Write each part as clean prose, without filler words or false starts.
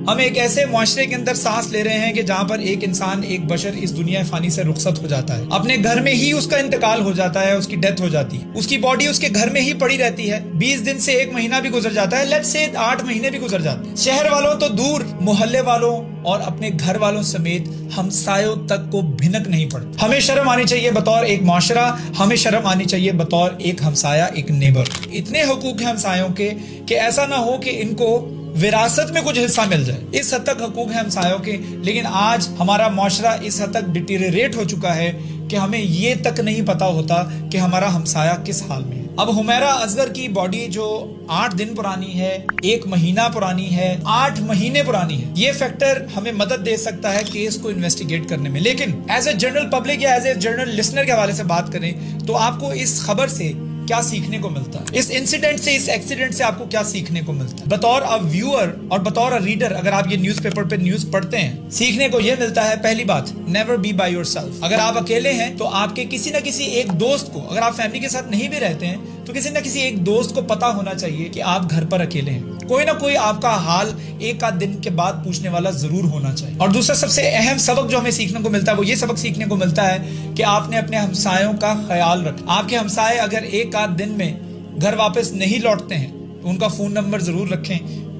ہم ایک ایسے معاشرے کے اندر سانس لے رہے ہیں کہ جہاں پر ایک انسان، ایک بشر اس دنیا فانی سے رخصت ہو جاتا ہے، اپنے گھر میں ہی اس کا انتقال ہو جاتا ہے، اس کی ڈیتھ ہو جاتی ہے، اس کی باڈی اس کے گھر میں ہی پڑی رہتی ہے، 20 دن سے 1 مہینہ بھی گزر جاتا ہے، لیٹس سے 8 مہینے بھی گزر جاتے ہیں۔ شہر والوں تو دور، محلے والوں اور اپنے گھر والوں سمیت ہمسایوں تک کو بھنک نہیں پڑتی۔ ہمیں شرم آنی چاہیے بطور ایک معاشرہ، ہمیں شرم آنی چاہیے بطور ایک ہمسایہ، ایک نیبر۔ اتنے حقوق ہیں ہمسایوں کے کہ ایسا نہ ہو کہ ان کو وراثت میں کچھ حصہ مل جائے، اس حد تک حقوق ہیں ہمسایوں کے۔ لیکن آج ہمارا معاشرہ اس حد تک ڈیٹیریٹ ہو چکا ہے کہ ہمیں یہ تک نہیں پتا ہوتا کہ ہمارا ہمسایہ کس حال میں ہے۔ اب حمیرہ اصغر کی باڈی جو 8 دن پرانی ہے، 1 مہینہ پرانی ہے، 8 مہینے پرانی ہے، یہ فیکٹر ہمیں مدد دے سکتا ہے کیس کو انویسٹیگیٹ کرنے میں۔ لیکن ایز اے جنرل پبلک یا ایز اے جنرل لسنر کے حوالے سے بات کریں تو آپ کو اس خبر سے کیا سیکھنے کو ملتا ہے، اس انسیڈنٹ سے، اس ایکسیڈنٹ سے آپ کو کیا سیکھنے کو ملتا ہے؟ بطور ویور اور بطور ریڈر اگر آپ یہ نیوز پیپر پہ نیوز پڑھتے ہیں، سیکھنے کو یہ ملتا ہے، پہلی بات، never be by yourself. اگر آپ اکیلے ہیں تو آپ کے کسی نہ کسی ایک دوست کو، اگر آپ فیملی کے ساتھ نہیں بھی رہتے ہیں تو کسی نہ کسی ایک دوست کو پتا ہونا چاہیے کہ آپ گھر پر اکیلے ہیں، کوئی نہ کوئی آپ کا حال 1 دن کے بعد پوچھنے والا ضرور ہونا چاہیے۔ اور دوسرا سب سے اہم سبق جو ہمیں سیکھنے کو ملتا ہے وہ یہ سبق سیکھنے کو ملتا ہے کہ آپ نے اپنے ہمسایوں کا خیال رکھنا۔ آپ کے ہمسائے اگر 1 دن میں گھر واپس نہیں لوٹتے ہیں تو ان کا فون نمبر ضرور رکھیں،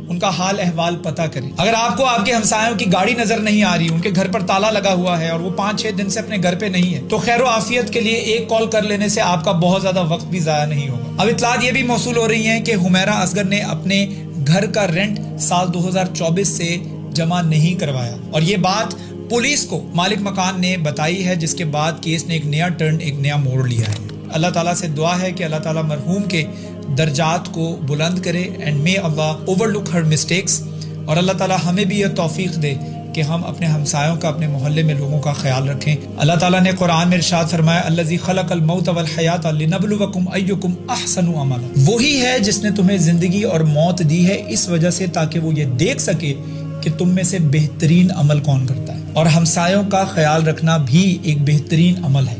ان کا حال احوال پتہ کریں۔ اگر آپ کو آپ کے ہمسایوں کی گاڑی نظر نہیں آ رہی، ان کے گھر پر تالا لگا ہوا ہے اور وہ 5-6 دن سے اپنے گھر پہ نہیں ہے، تو خیر و عافیت کے لیے ایک کال کر لینے سے آپ کا بہت زیادہ وقت بھی ضائع نہیں ہوگا۔ اب اطلاعات یہ بھی موصول ہو رہی ہیں کہ حمیرہ اصغر نے اپنے گھر کا رینٹ سال 2024 سے جمع نہیں کروایا، اور یہ بات پولیس کو مالک مکان نے بتائی ہے، جس کے بعد کیس نے ایک نیا ٹرن، ایک نیا موڑ لیا ہے۔ اللہ تعالیٰ سے دعا ہے کہ اللہ تعالیٰ مرحوم کے درجات کو بلند کرے، and may Allah overlook her mistakes, اور اللہ تعالیٰ ہمیں بھی یہ توفیق دے کہ ہم اپنے ہمسایوں کا، اپنے محلے میں لوگوں کا خیال رکھیں۔ اللہ تعالیٰ نے قرآن میں ارشاد فرمایا، الذی خلق الموت والحیات لنبلوکم ایکم احسن عملا، وہی ہے جس نے تمہیں زندگی اور موت دی ہے اس وجہ سے تاکہ وہ یہ دیکھ سکے کہ تم میں سے بہترین عمل کون کرتا ہے، اور ہمسایوں کا خیال رکھنا بھی ایک بہترین عمل ہے۔